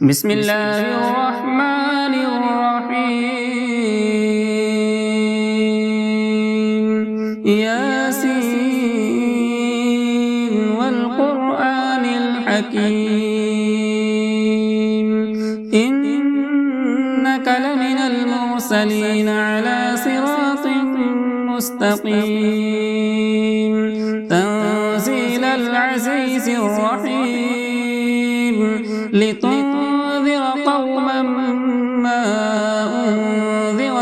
بسم الله الرحمن الرحيم ياسين والقرآن الحكيم إنك لمن المرسلين على صراط مستقيم تنزيل العزيز الرحيم لتنذر قوما ما أنذر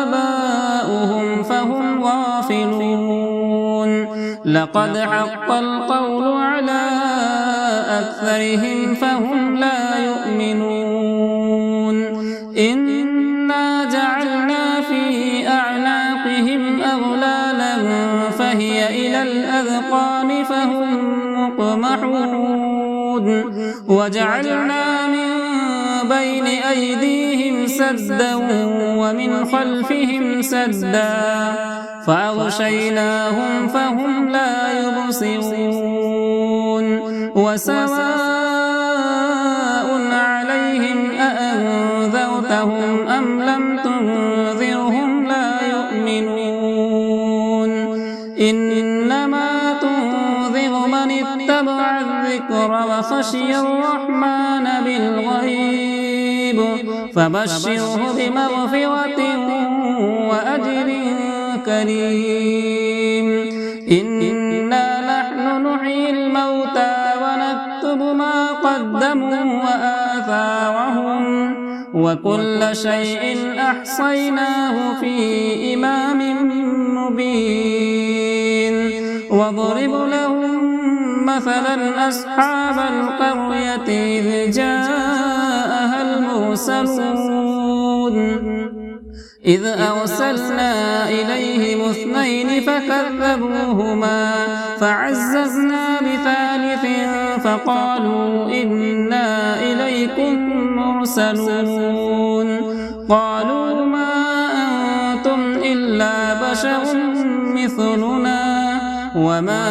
آباؤهم فهم غافلون لقد حق القول على أكثرهم فهم لا يؤمنون إنا جعلنا في أعناقهم أغلالا فهي إلى الأذقان فهم مقمحون وجعلنا من بين أيديهم سدا ومن خلفهم سدا فأغشيناهم فهم لا يبصرون وسواء عليهم أأنذرتهم أم لم تنذرهم لا يؤمنون إنما تنذر من اتبع الذكر وخشي الرحمن بالغيب فبشره بمغفرة وأجر كريم إنا نحن نحيي الموتى ونكتب ما قدموا وآثارهم وكل شيء أحصيناه في إمام مبين واضرب لهم مثلا أصحاب القرية إذ جاءها المرسلون إذ أرسلنا إليهم اثنين فكذبوهما فعززنا بثالث فقالوا إنا إليكم مرسلون قالوا ما أنتم إلا بشر مثلنا وما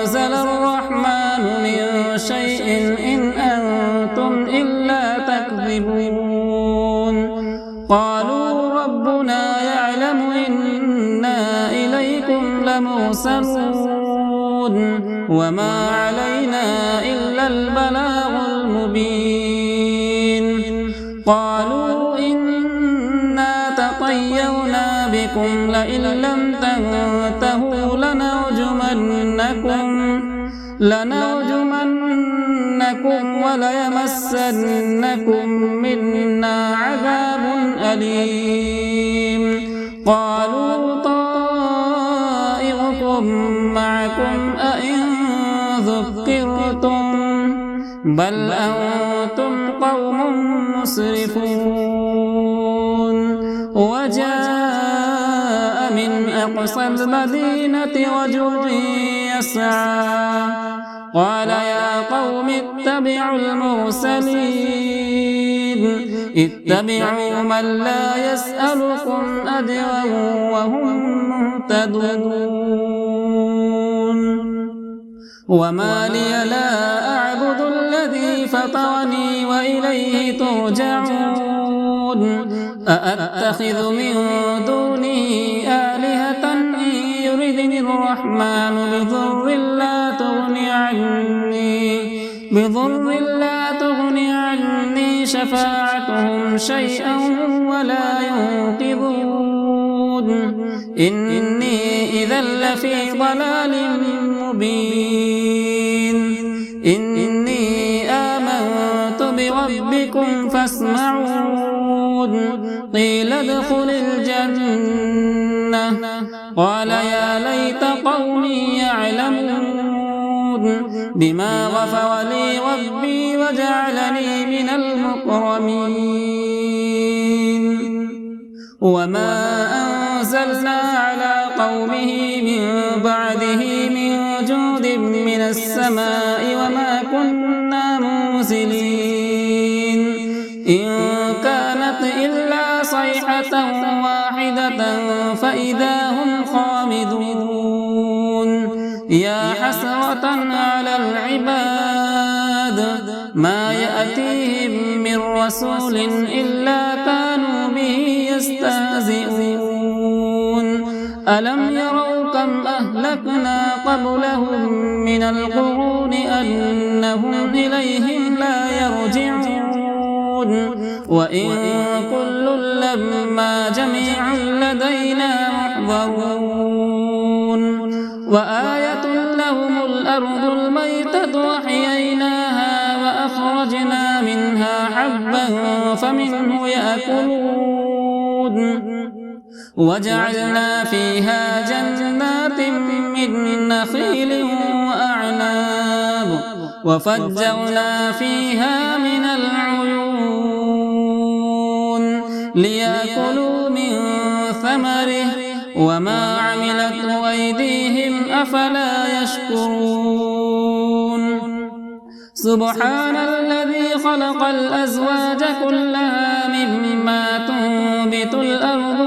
أنزل الرحمن من شيء إن أنتم إلا تكذبون قالوا ربنا يعلم إنا إليكم لمرسلون وما علينا إلا البلاغ المبين قالوا إنا تطيرنا بكم لئن لم تنتهوا لنرجمنكم وليمسنكم منا عذاب أليم قالوا طائركم معكم أئن ذكرتم بل أنتم قوم مسرفون وجاء من أقصى المدينة رجل يسعى قال يا قوم اتبعوا المرسلين اتبعوا من لا يسألكم أجرا وهم مهتدون وما لي لا أعبد الذي فطرني وإليه ترجعون أأتخذ من دونه آلهة إن يردني الرحمن بضر لا تغني عني شفاعتهم شيئا ولا ينقذون إني إذا لفي ضلال مبين إني آمنت بربكم فاسمعون قيل ادخل الجنة قال يا ليت قومي يعلمون بما غفر لي ربي وجعلني من المكرمين وما أنزلنا على قومه من بعده من جود من السماء وما كنا منزلين إن كانت إلا صيحة واحدة فإذا هم خامدون يا حسرة على العباد ما يأتيهم من رسول إلا كانوا به يستهزئون ألم يروا كم أهلكنا قبلهم من القرون أنهم إليهم لا يرجعون وإن كل لما جميع لدينا محضرون وآية لهم الأرض الميتة وأحييناها وأخرجنا منها حبا فمنه يأكلون وجعلنا فيها جنات من نخيل وأعناب وفجرنا فيها من العيون ليأكلوا من ثمره وما عملته أيديهم أفلا يشكرون سبحان الذي خلق الأزواج كلها مما تنبت الأرض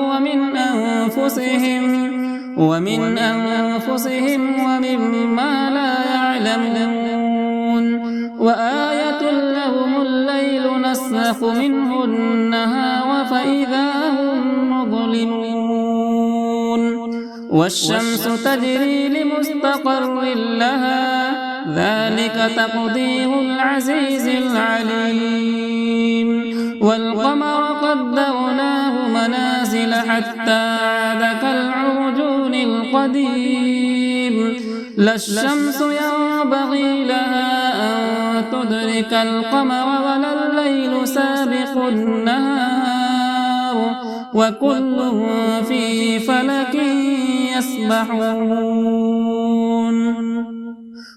ومن أنفسهم ومما لا يعلمون وآية لهم الليل نسلخ منه النهار فإذا هم مظلمون والشمس تجري لمستقر لها ذلك تقدير العزيز العليم والقمر قدرناه منازل حتى عاد كالعرجون القديم لا الشمس ينبغي لها أن تدرك القمر ولا الليل سابق النهار وكل في فلك يسبحون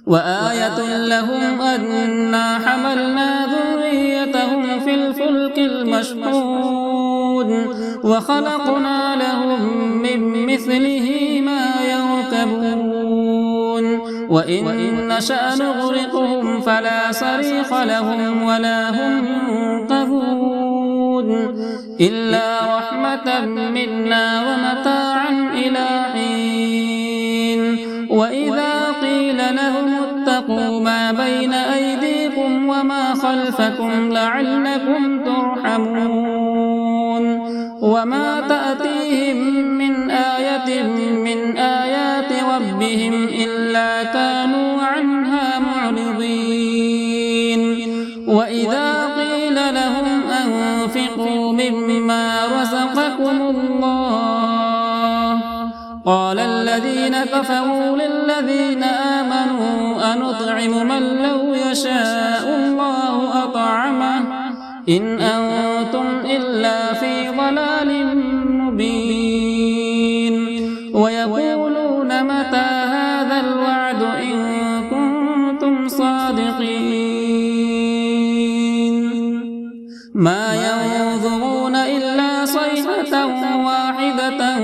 وآية لهم أنا حملنا ذريتهم في الفلك المشحون وخلقنا لهم من مثله ما يركبون وإن نشأ نغرقهم فلا صريخ لهم ولا هم ينقذون إلا رحمة منا ومتاعا إلى حين وإذا قيل لهم اتقوا ما بين أيديكم وما خلفكم لعلكم ترحمون وما تأتيهم من آية من آيات ربهم إلا كانوا عنها معرضين وإذا قيل لهم أنفقوا مما رزقكم الله قال الذين كفروا للذين آمنوا أنطعم من لو يشاء الله أطعمه إن أنتم إلا في ضلال مبين ويقولون متى هذا الوعد إن كنتم صادقين ما ينظرون إلا صيحة واحدة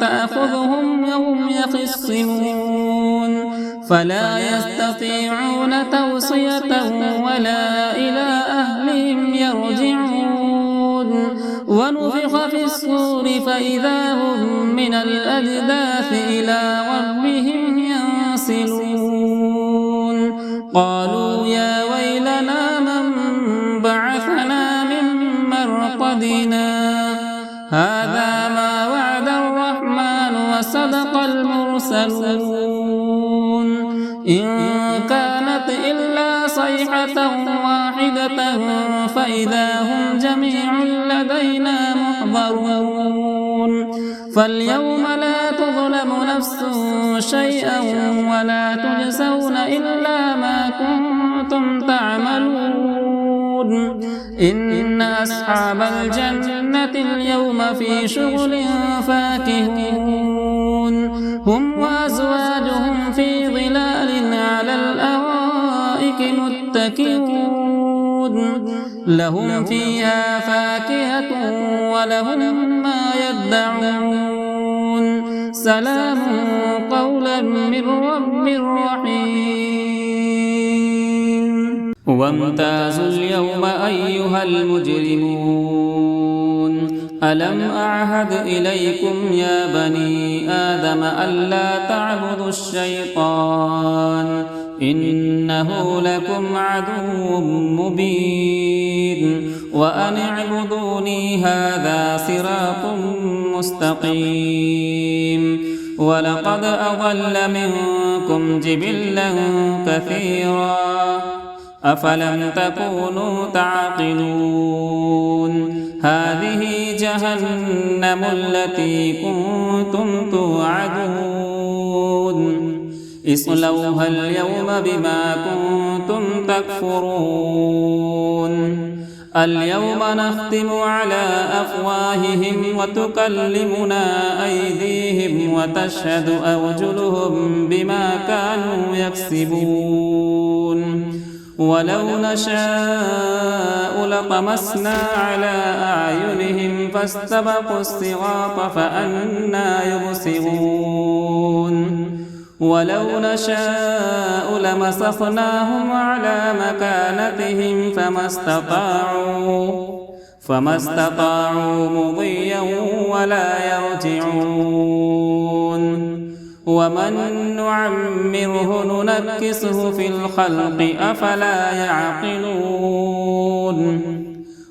تأخذهم وهم يخصمون فلا يستطيعون توصية ولا إلى أهلهم يرجعون ونفخ في الصور فإذا هم من الأجداث إلى ربهم ينسلون قالوا يا ويلنا من بعثنا من مرقدنا هذا ما وعد الرحمن وصدق المرسلون إن كانت إلا صيحة واحدة فإذا هم جميع لدينا محضرون فاليوم لا تظلم نفس شيئا ولا تجزون إلا ما كنتم تعملون إن أصحاب الجنة اليوم في شغل فاكهون هم وأزواجهم في ظلال على الأرائك متكئون لهم فيها فاكهة ولهم ما يدعون سلام قولا من رب رحيم وامتازوا اليوم أيها المجرمون ألم أعهد إليكم يا بني آدم ألا تعبدوا الشيطان إنه لكم عدو مبين وأن اعبدوني هذا صراط مستقيم ولقد أضل منكم جبلا كثيرا أفلم تكونوا تعقلون هذه جهنم التي كنتم توعدون اصلوها اليوم بما كنتم تكفرون اليوم نختم على أفواههم وتكلمنا أيديهم وتشهد أرجلهم بما كانوا يكسبون ولو نشاء لطمسنا على أعينهم فاستبقوا الصراط فأنى يبصرون ولو نشاء لمسخناهم على مكانتهم فما استطاعوا مضيا ولا يرجعون ومن نعمره ننكسه في الخلق أفلا يعقلون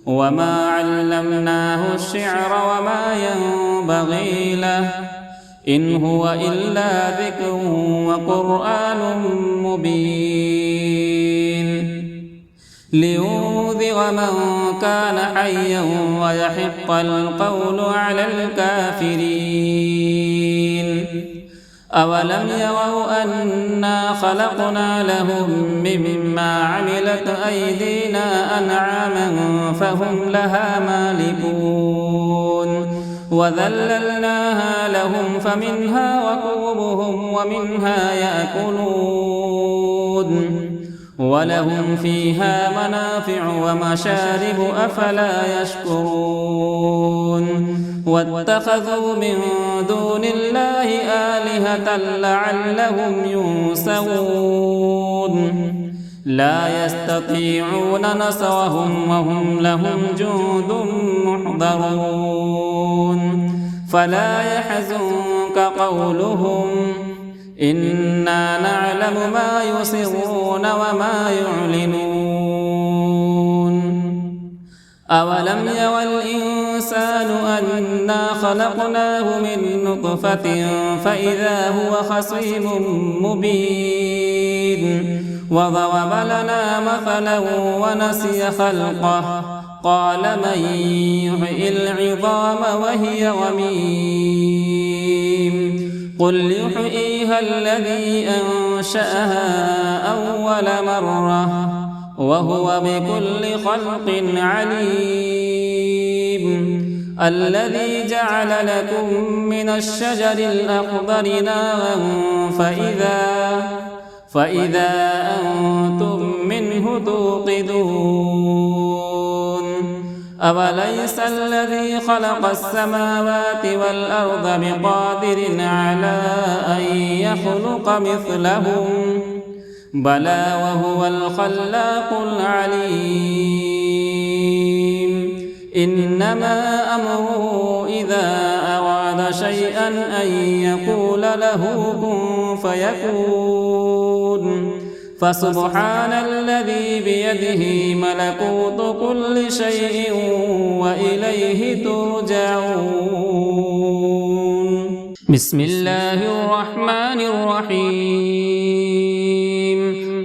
وما علمناه الشعر وما ينبغي له إن هو إلا ذكر وقرآن مبين لينذر من كان حيا ويحق القول على الكافرين أولم يروا أنا خلقنا لهم مما عملت أيدينا أنعاما فهم لها مالكون وذللناها لهم فمنها ركوبهم ومنها يأكلون ولهم فيها منافع ومشارب أفلا يشكرون واتخذوا من دون الله آلهة لعلهم ينصرون لا يستطيعون نصرهم وهم لهم جند محضرون فلا يحزنك قولهم إنا نعلم ما يسرون وما يعلنون أولم ير الإنسان أنا خلقناه من نطفة فإذا هو خصيم مبين وضرب لنا مثلا ونسي خلقه قال من يحيي العظام وهي رميم قل يحييها الذي أنشأها أول مرة وهو بكل خلق عليم الذي جعل لكم من الشجر الأخضر نارا فإذا أنتم منه توقدون أوليس الذي خلق السماوات والأرض بقادر على أن يخلق مثلهم بلى وهو الخلاق العليم إنما أمره إذا أراد شيئا أن يقول له كن فيكون فسبحان الذي بيده ملكوت كل شيء وإليه ترجعون بسم الله الرحمن الرحيم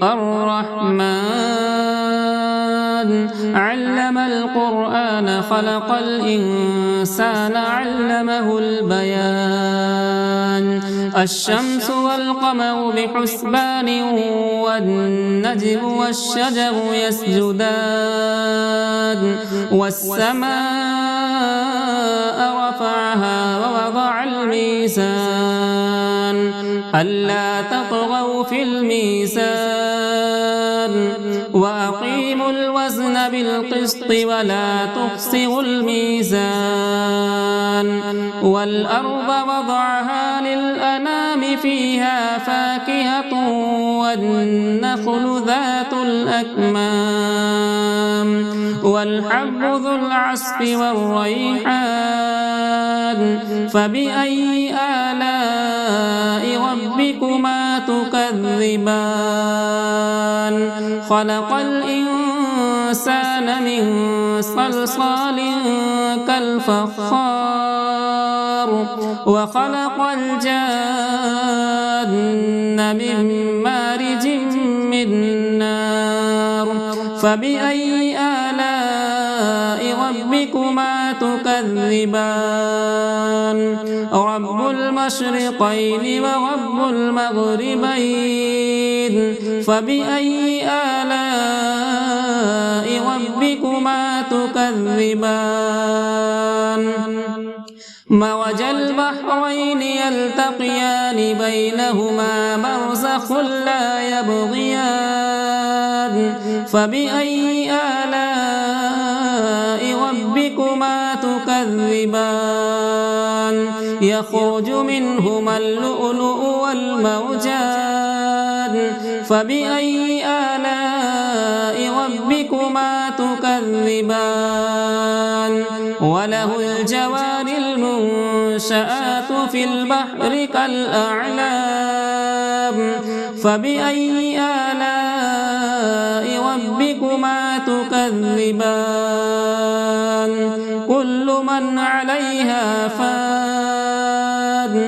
الرحمن علم القرآن خلق الإنسان علمه البيان الشمس والقمر بحسبان والنجم والشجر يسجدان والسماء رفعها ووضع الميزان ألا تطغوا في الميزان وأقيموا الوزن بالقسط ولا تخسروا الميزان والأرض وضعها للأنام فيها فاكهة والنخل ذات الأكمام والحب ذو العصف والريحان فبأي آلاء ربكما تكذبان خلق الإنسان من صلصال كالفخار وخلق الجان من مارج من نار فبأي آلاء ربكما تكذبان رب المشرقين ورب المغربين فبأي آلاء ربكما تكذبان مرج البحرين يلتقيان بينهما برزخ لا يبغيان فبأي آلاء ربكما تكذبان يخرج منهما اللؤلؤ والمرجان فبأي آلاء ربكما تكذبان وله الجوار المنشآت في البحر كالأعلام فبأي آلاء ربكما تكذبان كل من عليها فان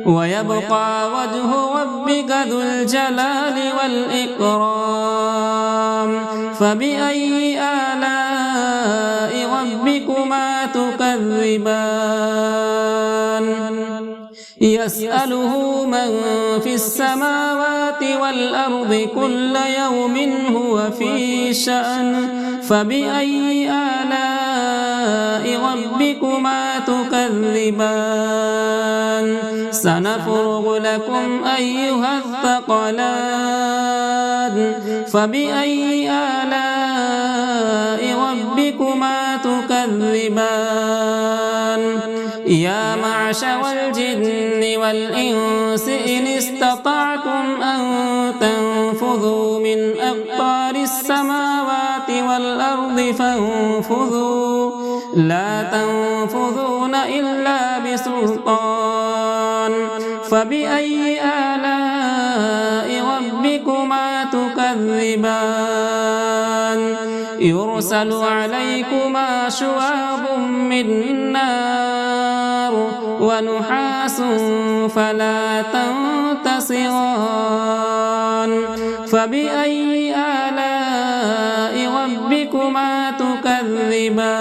ويبقى وجه ربك ذو الجلال والإكرام فبأي آلاء ربكما تكذبان يسأله من في السماوات والأرض كل يوم هو في شأن فبأي آلاء ربكما تكذبان سنفرغ لكم أيها الثقلان فبأي آلاء ربكما تكذبان يا معشر الجن والإنس إن استطعتم أن تنفذوا من أقطار السماوات والأرض فانفذوا لا تنفذون إلا بسلطان فبأي آلاء ربكما تكذبان يرسل عليكما شواظ من نار ونحاس فلا تنتصران فبأي آلاء ربكما تكذبان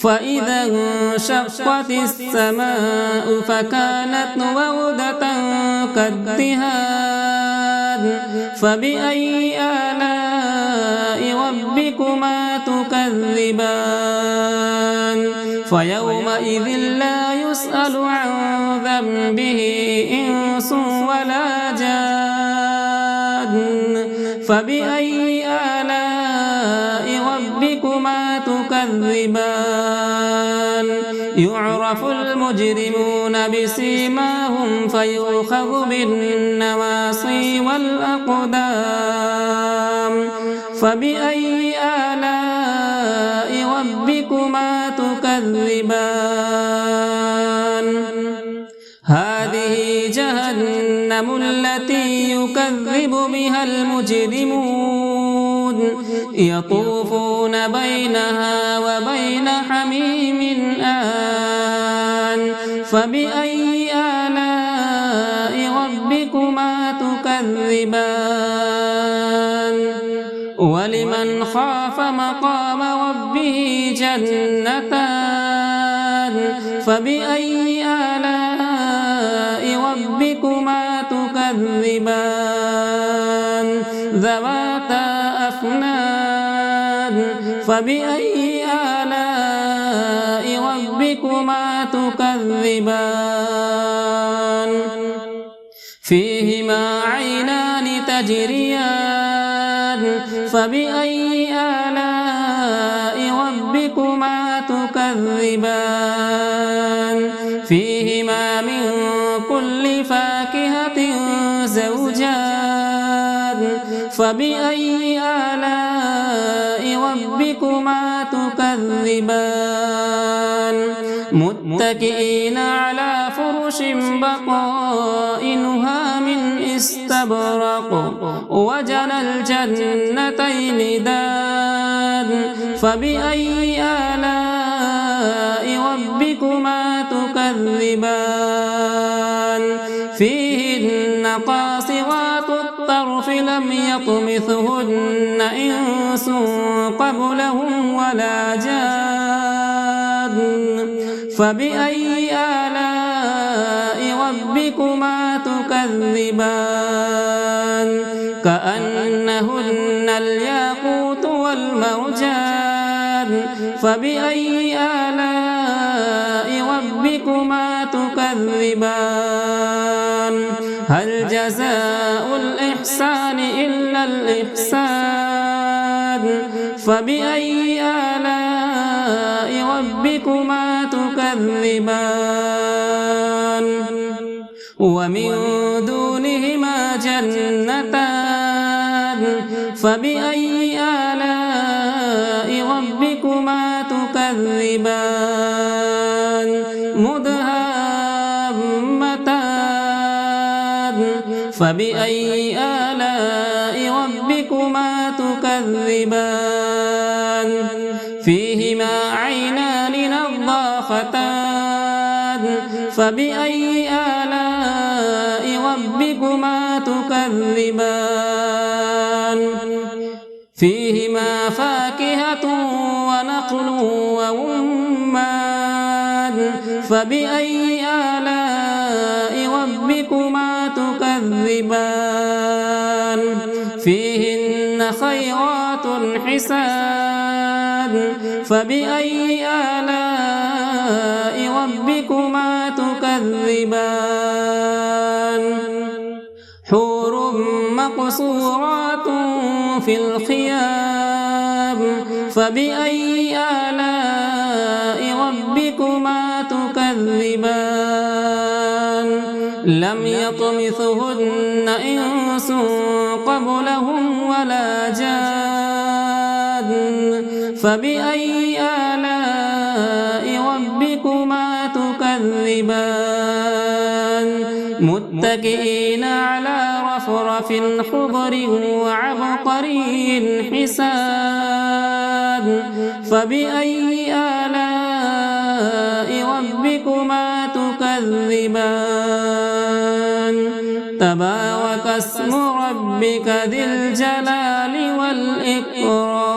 فإذا انشقت السماء فكانت وردة كالدهان فبأي آلاء ربكما تكذبان فيومئذ لا يسأل عن ذنبه إنس ولا جان فبأي آلاء ربكما تكذبان يعرف المجرمون بسيماهم فيؤخذ بالنواصي والأقدام فبأي آلاء ربكما تكذبان هذه جهنم التي يكذب بها المجرمون يطوفون بينها وبين حميم آن فبأي آلاء ربكما تكذبان ولمن خاف مقام ربه جنتان فبأي آلاء ربكما تكذبان ذواتا أفنان فبأي آلاء ربكما تكذبان فيهما عينان تجريان فبأي آلاء ربكما تكذبان فيهما من كل فاكهة زوجان فبأي آلاء تكذبان متكئين على فرش بطائنها من استبرق وجنى الجنتين دان فبأي آلاء ربكما تكذبان فيهن قاصرات الطرف لم يطمثهن إنس قبلهم ولا جان فبأي آلاء ربكما تكذبان كأنهن الياقوت والمرجان فبأي آلاء ربكما تكذبان هل جزاء الإحسان إلا الإحسان فبأي آلاء ربكما تكذبان ومن دونهما جنتان فبأي آلاء ربكما تكذبان مدهامتان فبأي آلاء ربكما تكذبان فيهما عينان نضاختان فبأي آلاء ربكما تكذبان فيهما فاكهة ونخل ورمان فبأي آلاء ربكما تكذبان فيهن خيرات حسان فبأي آلاء ربكما تكذبان حور مقصورات في الخيام فبأي آلاء ربكما تكذبان لم يطمثهن إنس قبلهم ولا جان فبأي آلاء ربكما تكذبان متكئين على رفرف خضر وعبقري حسان فبأي آلاء ربكما تكذبان تبارك اسم ربك ذي الجلال والإكرام